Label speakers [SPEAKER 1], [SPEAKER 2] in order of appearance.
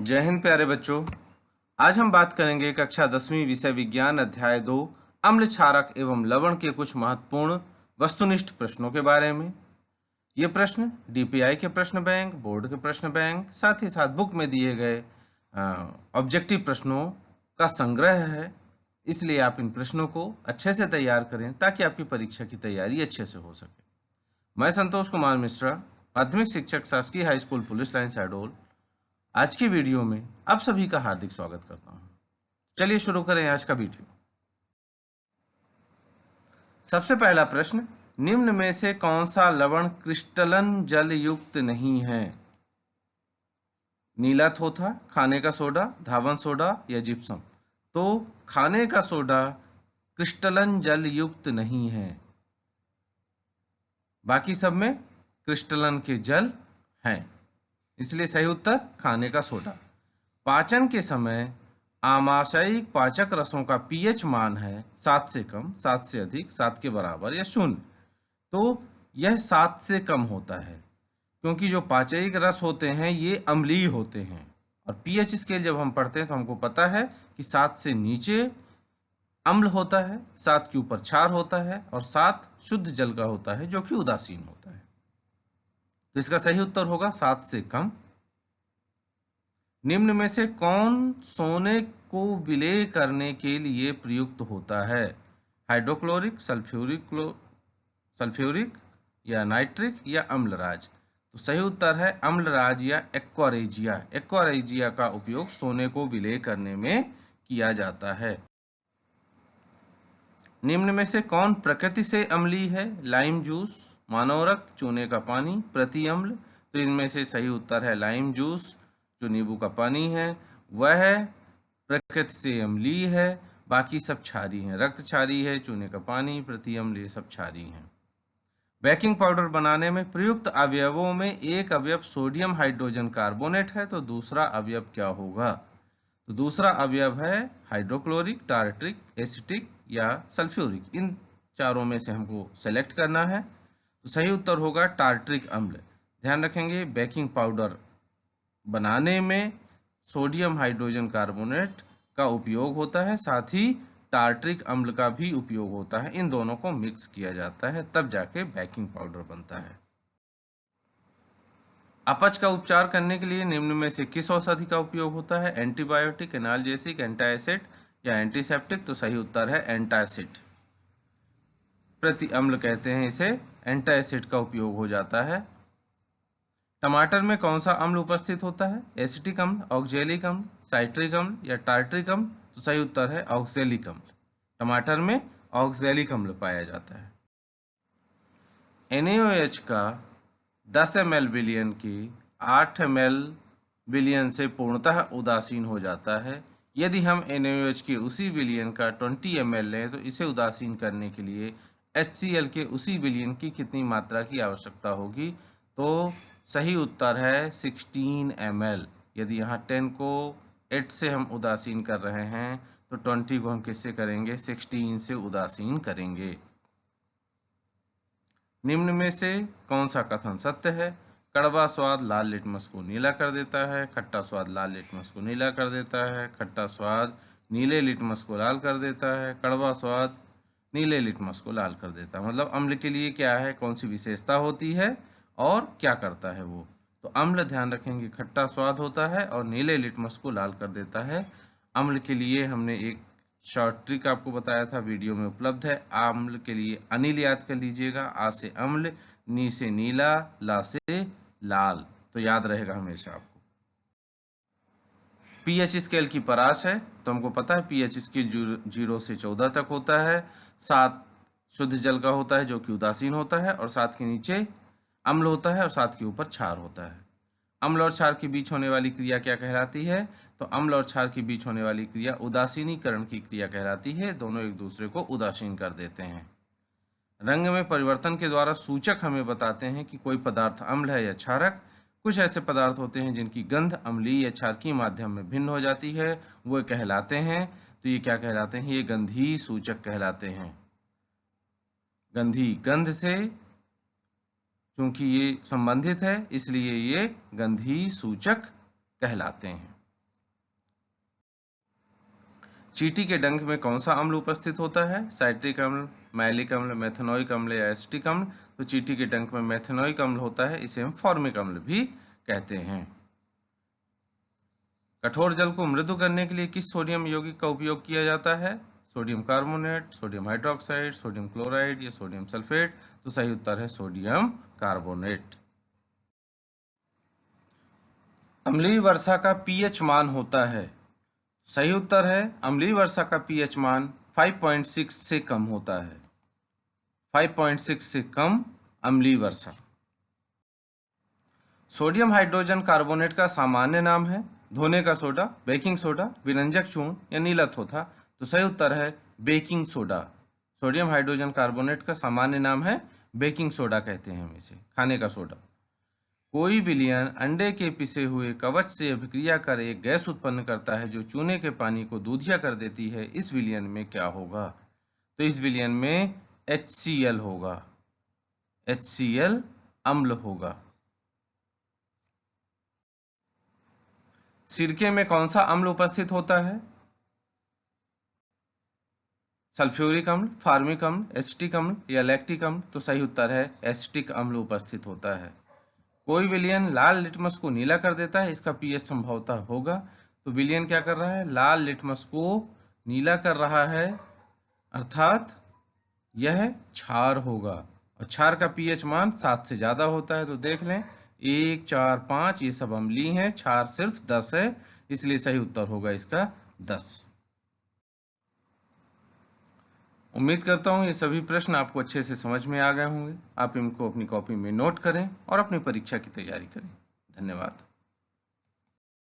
[SPEAKER 1] जय हिंद प्यारे बच्चों। आज हम बात करेंगे कक्षा 10वीं विषय विज्ञान अध्याय 2 अम्ल क्षारक एवं लवण के कुछ महत्वपूर्ण वस्तुनिष्ठ प्रश्नों के बारे में। ये प्रश्न डीपीआई के प्रश्न बैंक, बोर्ड के प्रश्न बैंक, साथ ही साथ बुक में दिए गए ऑब्जेक्टिव प्रश्नों का संग्रह है। इसलिए आप इन प्रश्नों को अच्छे से तैयार करें ताकि आपकी परीक्षा की तैयारी अच्छे से हो सके। मैं संतोष कुमार मिश्रा, माध्यमिक शिक्षक, शासकीय high school police line Shahdol, आज की वीडियो में आप सभी का हार्दिक स्वागत करता हूं। चलिए शुरू करें आज का वीडियो। सबसे पहला प्रश्न, निम्न में से कौन सा लवण क्रिस्टलन जल युक्त नहीं है? नीला थोथा, खाने का सोडा, धावन सोडा या जिप्सम? तो खाने का सोडा क्रिस्टलन जल युक्त नहीं है, बाकी सब में क्रिस्टलन के जल हैं, इसलिए सही उत्तर खाने का सोडा। पाचन के समय आमाशयिक पाचक रसों का पीएच मान है 7 से कम, 7 से अधिक, 7 के बराबर या 0। तो यह 7 से कम होता है क्योंकि जो पाचयिक रस होते हैं ये अम्लीय होते हैं, और पीएच स्केल जब हम पढ़ते हैं तो हमको पता है कि 7 से नीचे अम्ल होता है, 7 के ऊपर क्षार होता है, और 7 शुद्ध जल का होता है जो कि उदासीन होता है। तो इसका सही उत्तर होगा 7 से कम। निम्न में से कौन सोने को विलेय करने के लिए प्रयुक्त होता है? हाइड्रोक्लोरिक, सल्फ्यूरिक या नाइट्रिक या अम्लराज? तो सही उत्तर है अम्लराज या एक्वारेजिया। एक्वारेजिया का उपयोग सोने को विलेय करने में किया जाता है। निम्न में से कौन प्रकृति से अम्लीय है? लाइम जूस, मानव रक्त, चूने का पानी, प्रति अम्ल? तो इनमें से सही उत्तर है लाइम जूस, जो नींबू का पानी है वह प्रकृति से अम्लीय है, बाकी सब क्षारीय हैं। रक्त क्षारीय है, चूने का पानी, प्रति अम्ल, ये सब क्षारीय हैं। बेकिंग पाउडर बनाने में प्रयुक्त अवयवों में एक अवयव सोडियम हाइड्रोजन कार्बोनेट है, तो दूसरा अवयव क्या होगा? तो दूसरा अवयव है हाइड्रोक्लोरिक, टार्ट्रिक, एसिटिक या सल्फ्यूरिक। इन चारों में से हमको सेलेक्ट करना है, तो सही उत्तर होगा टार्ट्रिक अम्ल। ध्यान रखेंगे, बेकिंग पाउडर बनाने में सोडियम हाइड्रोजन कार्बोनेट का उपयोग होता है, साथ ही टार्ट्रिक अम्ल का भी उपयोग होता है। इन दोनों को मिक्स किया जाता है, तब जाके बेकिंग पाउडर बनता है। अपच का उपचार करने के लिए निम्न में से किस औषधि का उपयोग होता है? एंटीबायोटिक, एनाल्जेसिक, एंटाएसिड या एंटीसेप्टिक? तो सही उत्तर है एंटाएसिड। प्रति अम्ल कहते हैं इसे, एंटाएसिड का उपयोग हो जाता है। टमाटर में कौन सा अम्ल उपस्थित होता है? एसिटिक अम्ल, ऑक्जेलिक अम्ल, साइट्रिक अम्ल या टार्ट्रिक अम्ल? तो सही उत्तर है ऑक्जेलिक अम्ल। टमाटर में ऑक्जेलिक अम्ल पाया जाता है। NaOH का 10 ml विलयन की 8 ml विलयन से पूर्णतः उदासीन हो जाता है। यदि हम NaOH के उसी विलयन का 20 ml लें तो इसे उदासीन करने के लिए HCl के उसी विलयन की कितनी मात्रा की आवश्यकता होगी? तो सही उत्तर है 16 ml। यदि यहाँ 10 को 8 से हम उदासीन कर रहे हैं तो 20 को हम किससे करेंगे? 16 से उदासीन करेंगे। निम्न में से कौन सा कथन सत्य है? कड़वा स्वाद लाल लिटमस को नीला कर देता है, खट्टा स्वाद लाल लिटमस को नीला कर देता है, खट्टा स्वाद नीले लिटमस को लाल कर देता है, कड़वा स्वाद नीले लिटमस को लाल कर देता है। मतलब अम्ल के लिए क्या है, कौन सी विशेषता होती है और क्या करता है वो? तो अम्ल, ध्यान रखेंगे, खट्टा स्वाद होता है और नीले लिटमस को लाल कर देता है। अम्ल के लिए हमने एक शॉर्ट ट्रिक आपको बताया था, वीडियो में उपलब्ध है। अम्ल के लिए अनिल याद कर लीजिएगा, आ से अम्ल, नी से नीला, ला से लाल, तो याद रहेगा हमेशा आपको। पीएच स्केल की परास है, तो हमको पता है पीएच स्केल 0 से 14 तक होता है। 7 शुद्ध जल का होता है जो कि उदासीन होता है, और 7 के नीचे अम्ल होता है और 7 के ऊपर क्षार होता है। अम्ल और क्षार के बीच होने वाली क्रिया क्या कहलाती है? तो अम्ल और क्षार के बीच होने वाली क्रिया उदासीनीकरण की क्रिया कहलाती है। दोनों एक दूसरे को उदासीन कर देते हैं। रंग में परिवर्तन के द्वारा सूचक हमें बताते हैं कि कोई पदार्थ अम्ल है या क्षारक। कुछ ऐसे पदार्थ होते हैं जिनकी गंध अम्लीय या क्षारकीय माध्यम में भिन्न हो जाती है, वो कहलाते हैं, तो ये क्या कहलाते हैं? ये गंधीय सूचक कहलाते हैं। गंधी, गंध से क्योंकि ये संबंधित है इसलिए ये गंधीय सूचक कहलाते हैं। चींटी के डंक में कौन सा अम्ल उपस्थित होता है? साइट्रिक अम्ल, मैलिक अम्ल, मेथनोइक अम्ल या एसिटिक अम्ल? तो चींटी के डंक में मेथनोइक अम्ल होता है, इसे हम फॉर्मिक अम्ल भी कहते हैं। कठोर जल को मृदु करने के लिए किस सोडियम यौगिक का उपयोग किया जाता है? Sodium carbonate, sodium hydroxide, sodium chloride या सोडियम सल्फेट? तो सही उत्तर है सोडियम कार्बोनेट। अम्लीय वर्षा का पीएच मान होता है? सही उत्तर है अम्लीय वर्षा का पीएच मान 5.6 से कम होता है। 5.6 से कम अम्लीय वर्षा। सोडियम हाइड्रोजन कार्बोनेट का सामान्य नाम है? धोने का सोडा, बेकिंग सोडा, विरंजक चूर्ण या नीला थोथा? तो सही उत्तर है baking soda. Sodium hydrogen carbonate का सामान्य नाम है बेकिंग सोडा, कहते हैं हम इसे, खाने का सोडा। कोई विलयन अंडे के पिसे हुए कवच से अभिक्रिया कर एक गैस उत्पन्न करता है जो चूने के पानी को दूधिया कर देती है। इस विलयन में क्या होगा? तो इस विलयन में HCl होगा। HCl अम्ल होगा। सिरके में कौन सा अम्ल उपस्थित होता है? सल्फ्यूरिक अम्ल, फार्मिक अम्ल, एसिटिक अम्ल या लैक्टिक अम्ल? तो सही उत्तर है एसिटिक अम्ल उपस्थित होता है। कोई विलयन लाल लिटमस को नीला कर देता है, इसका पीएच संभवतः होगा। तो विलयन क्या कर रहा है? लाल लिटमस को नीला कर रहा है, अर्थात यह क्षार होगा। और क्षार का पीएच मान 7 से ज़्यादा होता है। तो देख लें 1, 4, 5 ये सब अम्लीय हैं, क्षार सिर्फ 10 है, इसलिए सही उत्तर होगा इसका 10। उम्मीद करता हूँ ये सभी प्रश्न आपको अच्छे से समझ में आ गए होंगे। आप इनको अपनी कॉपी में नोट करें और अपनी परीक्षा की तैयारी करें। धन्यवाद।